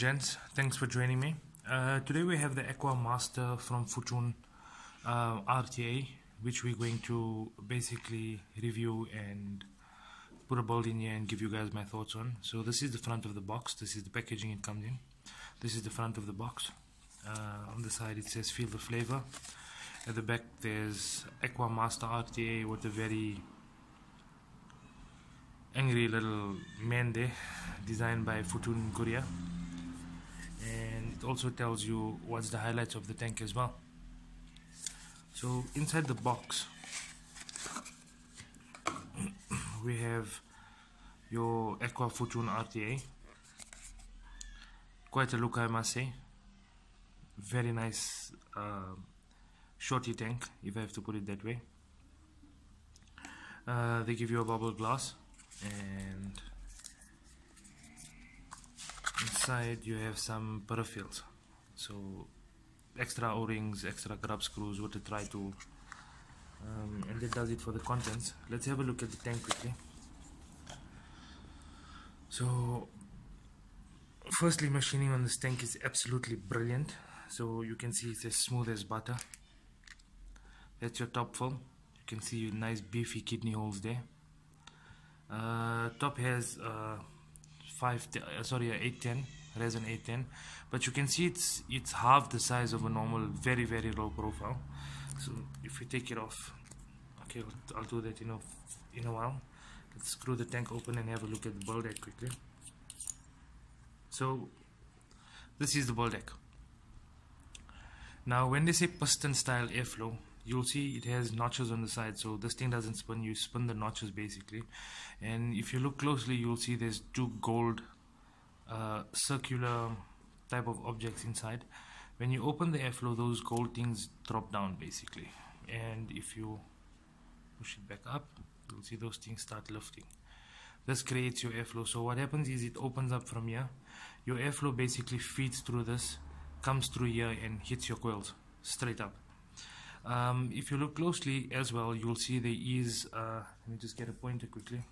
gents, thanks for joining me. Today we have the Aqua Master from Footoon RTA, which we're going to basically review and put a build in here and give you guys my thoughts on. So this is the front of the box, this is the packaging it comes in, this is the front of the box. On the side it says feel the flavor. At the back there's Aqua Master RTA with a very angry little man there, designed by Footoon in Korea, and it also tells you what's the highlights of the tank as well. So inside the box we have your Aqua Footoon RTA. Quite a look, I must say. Very nice shorty tank, if I have to put it that way. They give you a bubble glass, and inside you have some peripherals, so extra o-rings, extra grub screws with a tri tool, and that does it for the contents. Let's have a look at the tank quickly. So firstly, machining on this tank is absolutely brilliant. So you can see it's as smooth as butter. That's your top fill. You can see nice beefy kidney holes there. Top has 810 resin 810, but you can see it's half the size of a normal very low profile. So if we take it off, okay, I'll do that in a while. Let's screw the tank open and have a look at the build deck quickly. So this is the build deck. Now when they say piston style airflow, you'll see it has notches on the side, so this thing doesn't spin, you spin the notches basically. And if you look closely, you'll see there's two gold circular type of objects inside. When you open the airflow, those gold things drop down basically, and if you push it back up, you'll see those things start lifting. This creates your airflow. So what happens is it opens up from here. Your airflow basically feeds through this, comes through here and hits your coils straight up. If you look closely as well, you'll see there is let me just get a pointer quickly.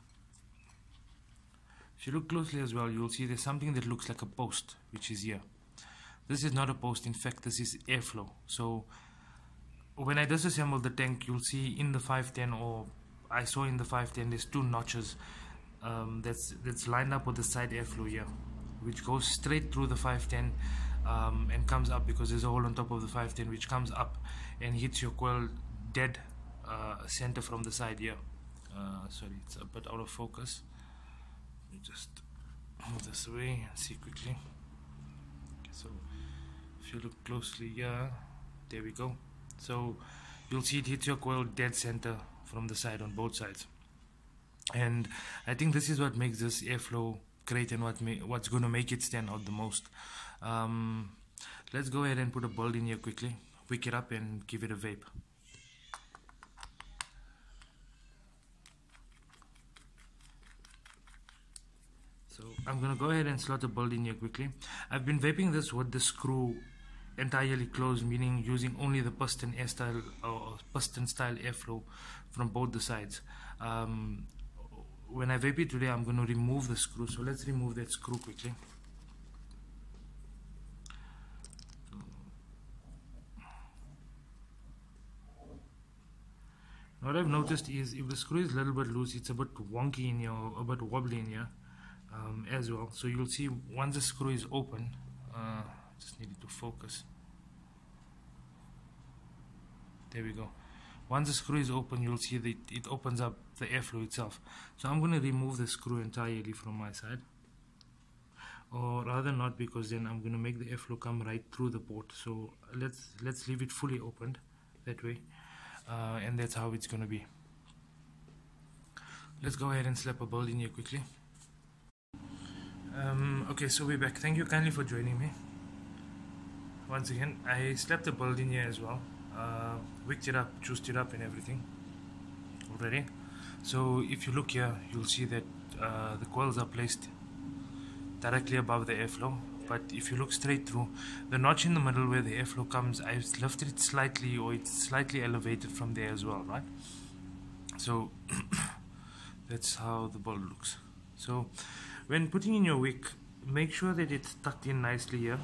If you look closely as well, you'll see there's something that looks like a post, which is here. This is not a post, in fact this is airflow. So when I disassemble the tank, you'll see in the 510, or I saw in the 510, there's two notches that's lined up with the side airflow here, which goes straight through the 510 and comes up, because there's a hole on top of the 510 which comes up and hits your coil dead center from the side here. Sorry, it's a bit out of focus. Let me just move this away and see quickly. Okay, so if you look closely here, there we go. So you'll see it hits your coil dead center from the side on both sides, and I think this is what makes this airflow great and what's going to make it stand out the most. Let's go ahead and put a build in here quickly, wick it up and give it a vape. So I'm gonna go ahead and slot a build in here quickly. I've been vaping this with the screw entirely closed, meaning using only the piston style airflow from both the sides. When I vape it today, I'm going to remove the screw, so let's remove that screw quickly. What I've noticed is if the screw is a little bit loose, it's a bit wonky in here, or a bit wobbly in here as well. So you'll see once the screw is open, just need it to focus. There we go. Once the screw is open, you'll see that it opens up the airflow itself. So I'm going to remove the screw entirely from my side, or rather not, because then I'm going to make the airflow come right through the port. So let's leave it fully opened that way, and that's how it's going to be. Let's go ahead and slap a build in here quickly. Okay, so we're back. Thank you kindly for joining me once again. I slapped the build in here as well, wicked it up, juiced it up and everything already. So if you look here, you'll see that the coils are placed directly above the airflow, but if you look straight through, the notch in the middle where the airflow comes, I've lifted it slightly, or it's slightly elevated from there as well, right? So that's how the bulb looks. So when putting in your wick, make sure that it's tucked in nicely here,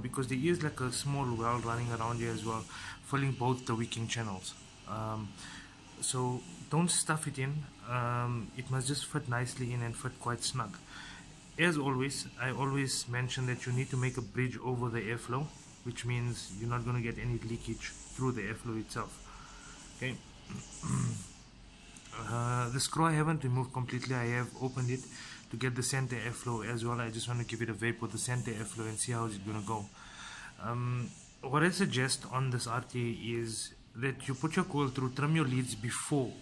because there is like a small well running around here as well, filling both the Viking channels. So don't stuff it in, it must just fit nicely in and fit quite snug. As always, I always mention that you need to make a bridge over the airflow, which means you're not going to get any leakage through the airflow itself. Okay. The screw I haven't removed completely, I have opened it to get the center airflow as well. I just want to give it a vape with the center airflow and see how it's going to go. What I suggest on this RTA is that you put your coil through, trim your leads before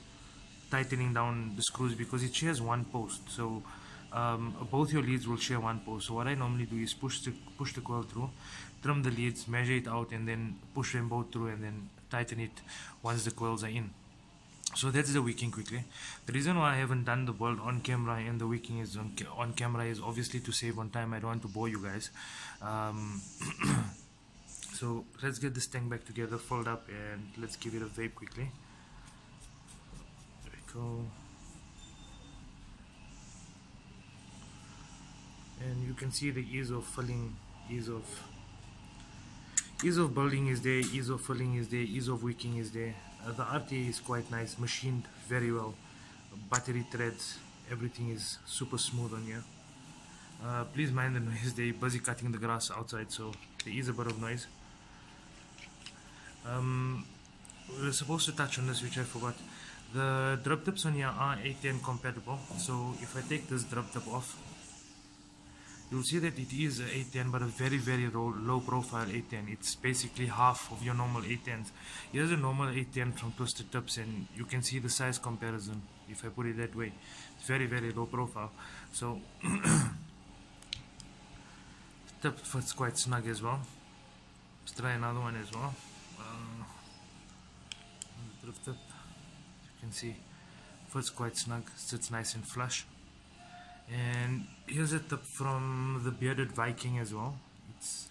tightening down the screws, because it shares one post. So both your leads will share one post. So what I normally do is push the coil through, trim the leads, measure it out, and then push them both through, and then tighten it once the coils are in. So that's the Viking quickly. The reason why I haven't done the build on camera and the Viking is on camera is obviously to save on time. I don't want to bore you guys. So let's get this tank back together, fold up, and let's give it a vape quickly. There we go. And you can see the ease of filling, ease of building is there, ease of filling is there, ease of wicking is there. The RTA is quite nice, machined very well, battery threads, everything is super smooth on here. Please mind the noise, they're busy cutting the grass outside, so there is a bit of noise. We were supposed to touch on this, which I forgot. The drip tips on here are 810 compatible, so if I take this drip tip off, you'll see that it is a 810, but a very low profile 810. It's basically half of your normal 810s. Here's a normal 810 from Twisted Tips, and you can see the size comparison if I put it that way. It's very low profile. So tip fits quite snug as well. Let's try another one as well. Drip tip, you can see fits quite snug, sits nice and flush. And here's a tip from the bearded Viking as well. It's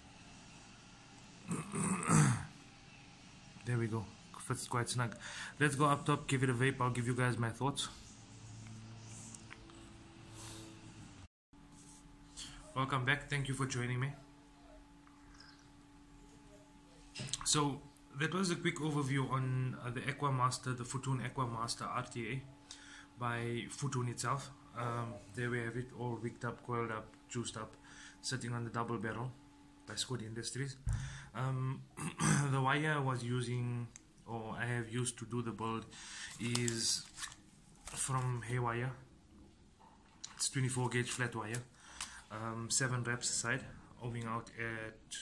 there we go, fits quite snug. Let's go up top, give it a vape. I'll give you guys my thoughts. Welcome back, thank you for joining me. So that was a quick overview on the Aqua Master, the Footoon Aqua Master RTA by Footoon itself. There we have it, all wicked up, coiled up, juiced up, sitting on the double barrel by Squid Industries. The wire I was using, or I have used to do the build, is from Haywire. It's 24 gauge flat wire, 7 reps aside, oving out at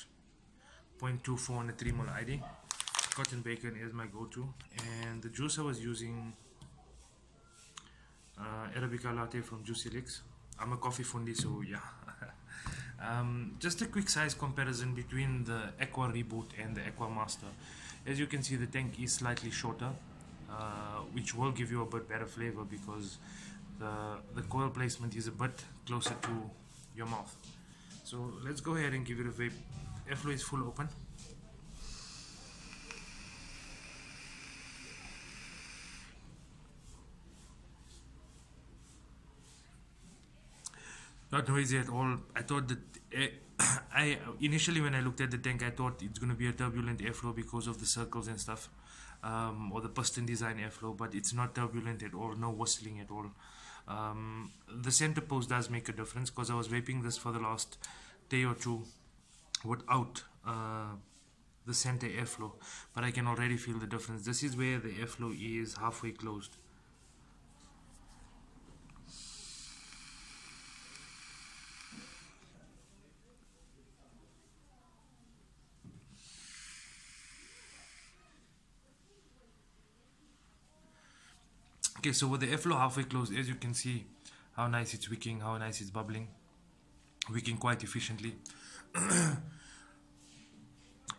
0.24 on a 3mm ID. Cotton bacon is my go-to, and the juice I was using, Arabica latte from JOOSE-E-LIQZ. I'm a coffee fundi, so yeah. Just a quick size comparison between the Aqua Reboot and the Aqua Master. As you can see, the tank is slightly shorter, which will give you a bit better flavor because the coil placement is a bit closer to your mouth. So let's go ahead and give it a vape. Airflow is full open. Not noisy at all. I thought that initially when I looked at the tank, I thought it's going to be a turbulent airflow because of the circles and stuff, or the piston design airflow, but it's not turbulent at all, no whistling at all. The center post does make a difference because I was vaping this for the last day or two without the center airflow, but I can already feel the difference. This is where the airflow is halfway closed. Okay, so with the airflow halfway closed, as you can see how nice it's wicking, how nice it's bubbling, wicking quite efficiently.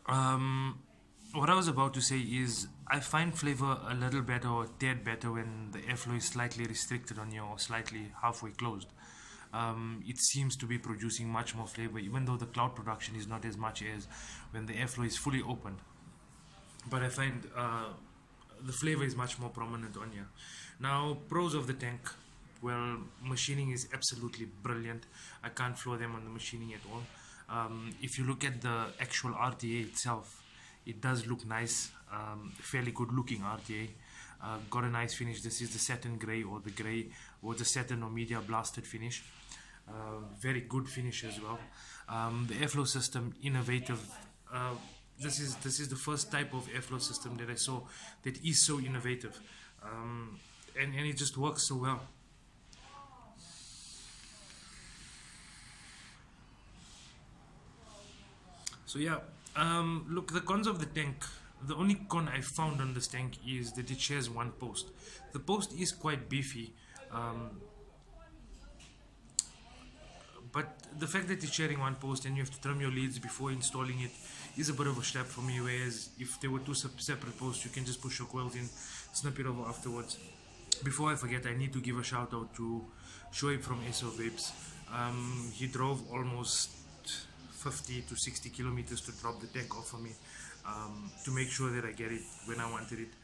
What I was about to say is I find flavor a little better or a tad better when the airflow is slightly restricted on you or slightly halfway closed. It seems to be producing much more flavor, even though the cloud production is not as much as when the airflow is fully opened. But I find the flavor is much more prominent on here. Now, pros of the tank. well, machining is absolutely brilliant. I can't floor them on the machining at all. If you look at the actual RTA itself, it does look nice, fairly good looking RTA. Got a nice finish. This is the satin grey, or the grey, or the satin or media blasted finish. Very good finish as well. The airflow system, innovative. This is the first type of airflow system that I saw that is so innovative, and it just works so well. So yeah, look, the cons of the tank. The only con I found on this tank is that it shares one post. The post is quite beefy, but the fact that it's sharing one post and you have to trim your leads before installing it is a bit of a step for me, whereas if there were two separate posts, you can just push your coils in, snip it over afterwards. Before I forget, I need to give a shout out to Shoaib from VAPES. He drove almost 50 to 60 kilometers to drop the tank off for me, to make sure that I get it when I wanted it.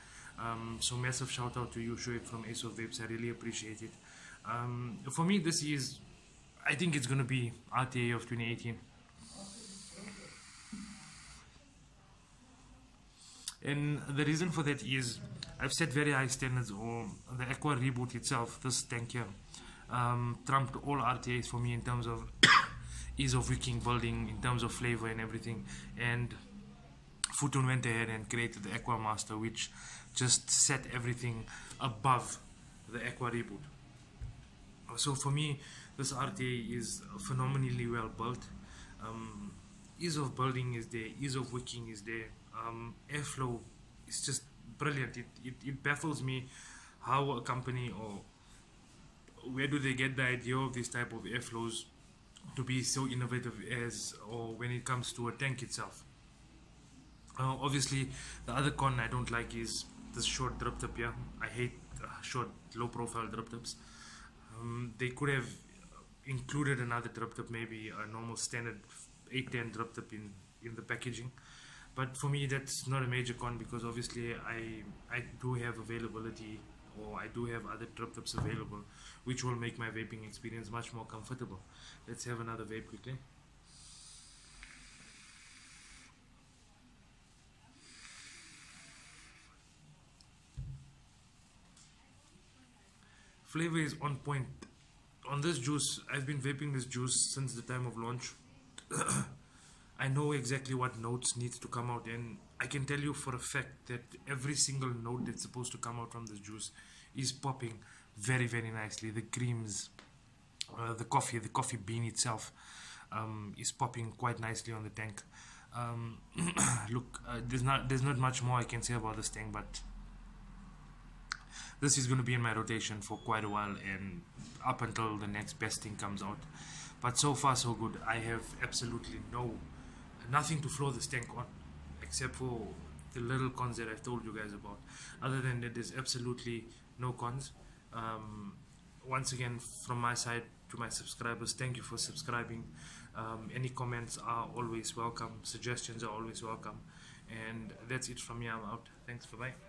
So massive shout out to you, Shoaib from VAPES. I really appreciate it. For me, this is, I think it's going to be RTA of 2018. And the reason for that is I've set very high standards. Or the Aqua reboot itself, this tank here, trumped all RTAs for me in terms of ease of wicking, building, in terms of flavor and everything. And Footoon went ahead and created the Aqua Master, which just set everything above the Aqua reboot. So for me, this RTA is phenomenally well built. Ease of building is there, ease of wicking is there. Airflow is just brilliant. It baffles me how a company, or where do they get the idea of this type of airflows to be so innovative as, or when it comes to a tank itself. Obviously, the other con I don't like is this short drip tip here. I hate short, low profile drip tips. They could have included another drip tip, maybe a normal standard 810 drip tip in the packaging. But for me, that's not a major con, because obviously I do have availability, or I do have other drip tips available, which will make my vaping experience much more comfortable. Let's have another vape quickly. Flavor is on point. On this juice, I've been vaping this juice since the time of launch. I know exactly what notes need to come out, and I can tell you for a fact that every single note that's supposed to come out from this juice is popping very, very nicely. The creams, the coffee bean itself is popping quite nicely on the tank. Look, there's not much more I can say about this tank, but this is going to be in my rotation for quite a while, and up until the next best thing comes out. But so far so good. I have absolutely nothing to floor this tank on, except for the little cons that I've told you guys about. Other than that, there's absolutely no cons. Once again, from my side to my subscribers, thank you for subscribing. Any comments are always welcome. Suggestions are always welcome. And that's it from me. I'm out. Thanks. Bye-bye.